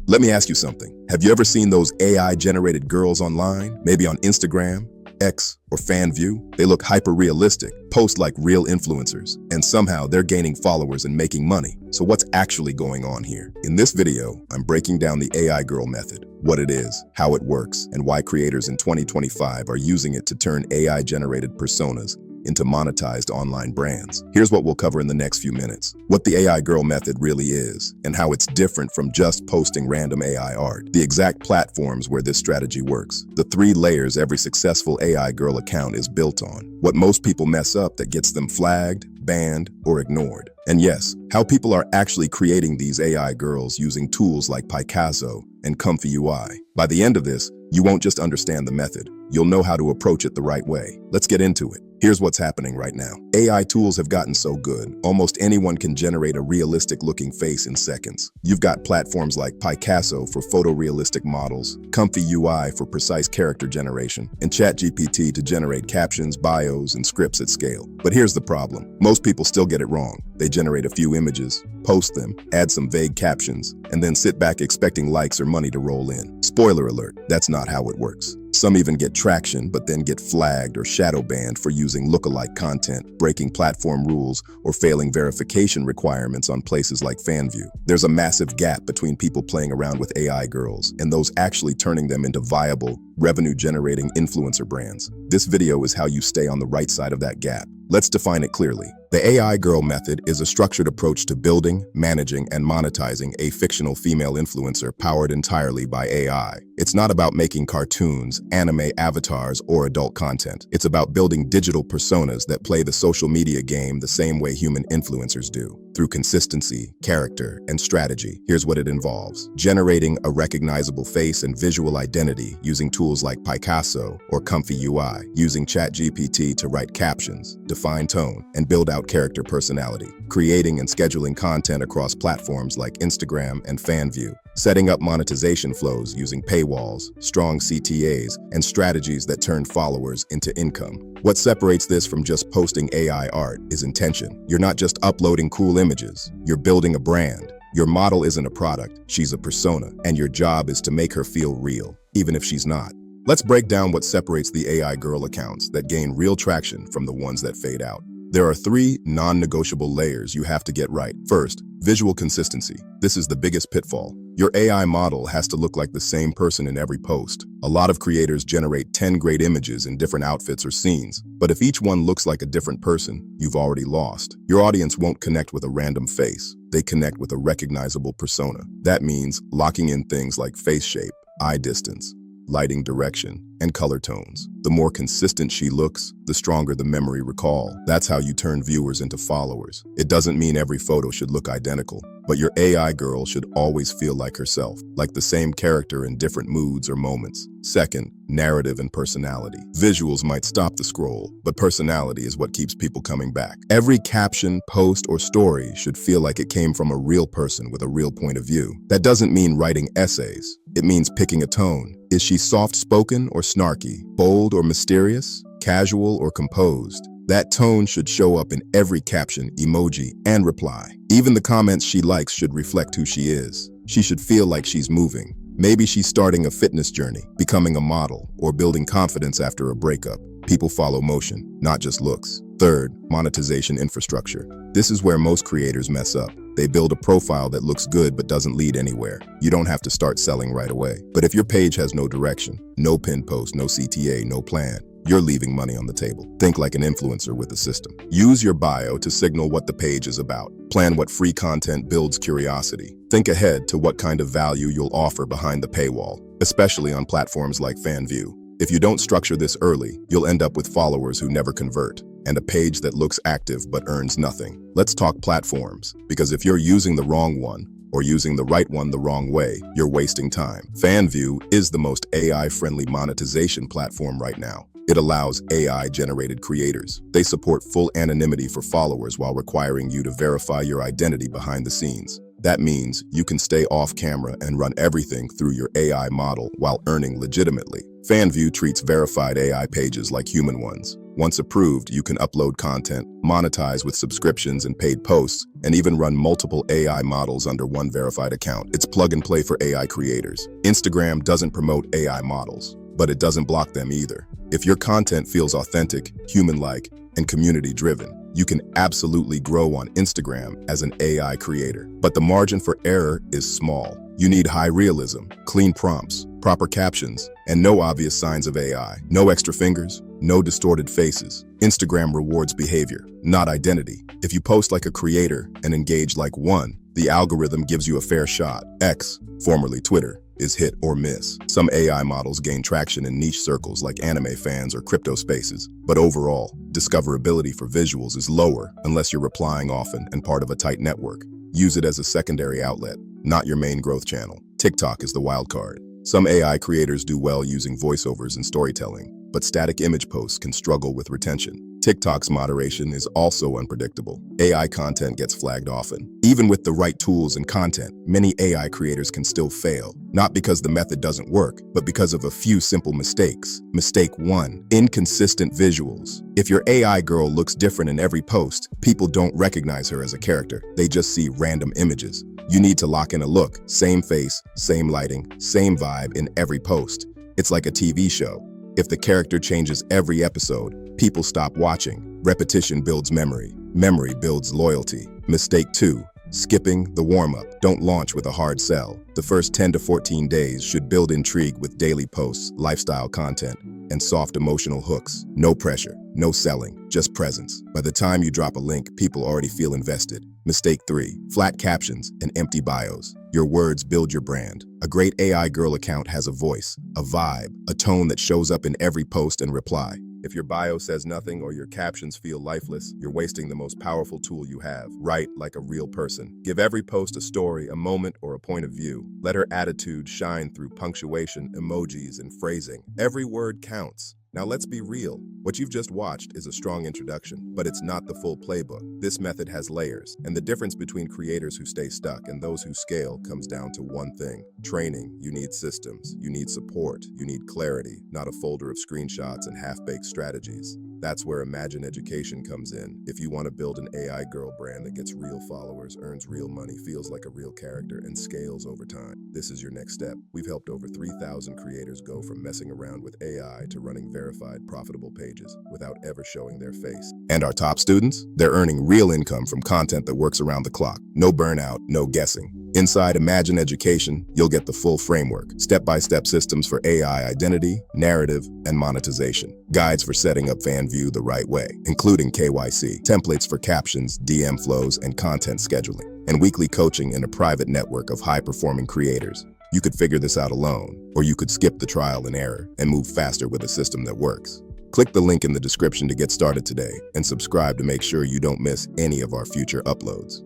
Let me ask you something. Have you ever seen those AI-generated girls online? Maybe on Instagram, X, or FanView? They look hyper-realistic, post like real influencers, and somehow they're gaining followers and making money. So what's actually going on here? In this video, I'm breaking down the AI girl method, what it is, how it works, and why creators in 2025 are using it to turn AI-generated personas into monetized online brands. Here's what we'll cover in the next few minutes. What the AI girl method really is, and how it's different from just posting random AI art. The exact platforms where this strategy works. The 3 layers every successful AI girl account is built on. What most people mess up that gets them flagged, banned, or ignored. And yes, how people are actually creating these AI girls using tools like Picasso and Comfy UI. By the end of this, you won't just understand the method, you'll know how to approach it the right way. Let's get into it. Here's what's happening right now. AI tools have gotten so good, almost anyone can generate a realistic-looking face in seconds. You've got platforms like Picasso for photorealistic models, Comfy UI for precise character generation, and ChatGPT to generate captions, bios, and scripts at scale. But here's the problem. Most people still get it wrong. They generate a few images, post them, add some vague captions, and then sit back expecting likes or money to roll in. Spoiler alert, that's not how it works. Some even get traction, but then get flagged or shadow banned for using lookalike content, breaking platform rules, or failing verification requirements on places like FanView. There's a massive gap between people playing around with AI girls and those actually turning them into viable, revenue-generating influencer brands. This video is how you stay on the right side of that gap. Let's define it clearly. The AI girl method is a structured approach to building, managing, and monetizing a fictional female influencer powered entirely by AI. It's not about making cartoons, anime avatars, or adult content. It's about building digital personas that play the social media game the same way human influencers do. Through consistency, character, and strategy. Here's what it involves. Generating a recognizable face and visual identity using tools like Picasso or Comfy UI. Using ChatGPT to write captions, define tone, and build out character personality. Creating and scheduling content across platforms like Instagram and FanView. Setting up monetization flows using paywalls, strong CTAs, and strategies that turn followers into income. What separates this from just posting AI art is intention. You're not just uploading cool images, you're building a brand. Your model isn't a product, she's a persona, and your job is to make her feel real, even if she's not. Let's break down what separates the AI girl accounts that gain real traction from the ones that fade out. There are 3 non-negotiable layers you have to get right. First, visual consistency. This is the biggest pitfall. Your AI model has to look like the same person in every post. A lot of creators generate 10 great images in different outfits or scenes, but if each one looks like a different person, you've already lost. Your audience won't connect with a random face. They connect with a recognizable persona. That means locking in things like face shape, eye distance, lighting direction, and color tones. The more consistent she looks, the stronger the memory recall. That's how you turn viewers into followers. It doesn't mean every photo should look identical, but your AI girl should always feel like herself, like the same character in different moods or moments. Second, narrative and personality. Visuals might stop the scroll, but personality is what keeps people coming back. Every caption, post, or story should feel like it came from a real person with a real point of view. That doesn't mean writing essays. It means picking a tone. Is she soft-spoken or snarky, bold or mysterious, casual or composed? That tone should show up in every caption, emoji, and reply. Even the comments she likes should reflect who she is. She should feel like she's moving. Maybe she's starting a fitness journey, becoming a model, or building confidence after a breakup. People follow motion, not just looks. Third, monetization infrastructure. This is where most creators mess up. They build a profile that looks good but doesn't lead anywhere. You don't have to start selling right away. But if your page has no direction, no pinned post, no CTA, no plan, you're leaving money on the table. Think like an influencer with a system. Use your bio to signal what the page is about. Plan what free content builds curiosity. Think ahead to what kind of value you'll offer behind the paywall, especially on platforms like FanView. If you don't structure this early, you'll end up with followers who never convert, and a page that looks active but earns nothing. Let's talk platforms, because if you're using the wrong one, or using the right one the wrong way, you're wasting time. FanView is the most AI-friendly monetization platform right now. It allows AI-generated creators. They support full anonymity for followers while requiring you to verify your identity behind the scenes. That means you can stay off camera and run everything through your AI model while earning legitimately. FanView treats verified AI pages like human ones. Once approved, you can upload content, monetize with subscriptions and paid posts, and even run multiple AI models under one verified account. It's plug and play for AI creators. Instagram doesn't promote AI models, but it doesn't block them either. If your content feels authentic, human-like, and community-driven, you can absolutely grow on Instagram as an AI creator. But the margin for error is small. You need high realism, clean prompts, proper captions, and no obvious signs of AI. No extra fingers, no distorted faces. Instagram rewards behavior, not identity. If you post like a creator and engage like one, the algorithm gives you a fair shot. X, formerly Twitter, is hit or miss. Some AI models gain traction in niche circles like anime fans or crypto spaces, but overall, discoverability for visuals is lower unless you're replying often and part of a tight network. Use it as a secondary outlet, not your main growth channel. TikTok is the wild card. Some AI creators do well using voiceovers and storytelling, but static image posts can struggle with retention. TikTok's moderation is also unpredictable. AI content gets flagged often. Even with the right tools and content, many AI creators can still fail, not because the method doesn't work, but because of a few simple mistakes. Mistake 1, inconsistent visuals. If your AI girl looks different in every post, people don't recognize her as a character. They just see random images. You need to lock in a look, same face, same lighting, same vibe in every post. It's like a TV show. If the character changes every episode, people stop watching. Repetition builds memory. Memory builds loyalty. Mistake 2, skipping the warm-up. Don't launch with a hard sell. The first 10 to 14 days should build intrigue with daily posts, lifestyle content, and soft emotional hooks. No pressure, no selling, just presence. By the time you drop a link, people already feel invested. Mistake 3, flat captions and empty bios. Your words build your brand. A great AI girl account has a voice, a vibe, a tone that shows up in every post and reply. If your bio says nothing or your captions feel lifeless, you're wasting the most powerful tool you have. Write like a real person. Give every post a story, a moment, or a point of view. Let her attitude shine through punctuation, emojis, and phrasing. Every word counts. Now let's be real. What you've just watched is a strong introduction, but it's not the full playbook. This method has layers, and the difference between creators who stay stuck and those who scale comes down to one thing. Training. You need systems. You need support. You need clarity, not a folder of screenshots and half-baked strategies. That's where Imagine Education comes in. If you want to build an AI girl brand that gets real followers, earns real money, feels like a real character, and scales over time, this is your next step. We've helped over 3,000 creators go from messing around with AI to running verified, profitable pages without ever showing their face. And our top students? They're earning real income from content that works around the clock. No burnout, no guessing. Inside Imagine Education, you'll get the full framework, step-by-step systems for AI identity, narrative, and monetization, guides for setting up fan view the right way, including KYC, templates for captions, DM flows, and content scheduling, and weekly coaching in a private network of high-performing creators. You could figure this out alone, or you could skip the trial and error and move faster with a system that works. Click the link in the description to get started today and subscribe to make sure you don't miss any of our future uploads.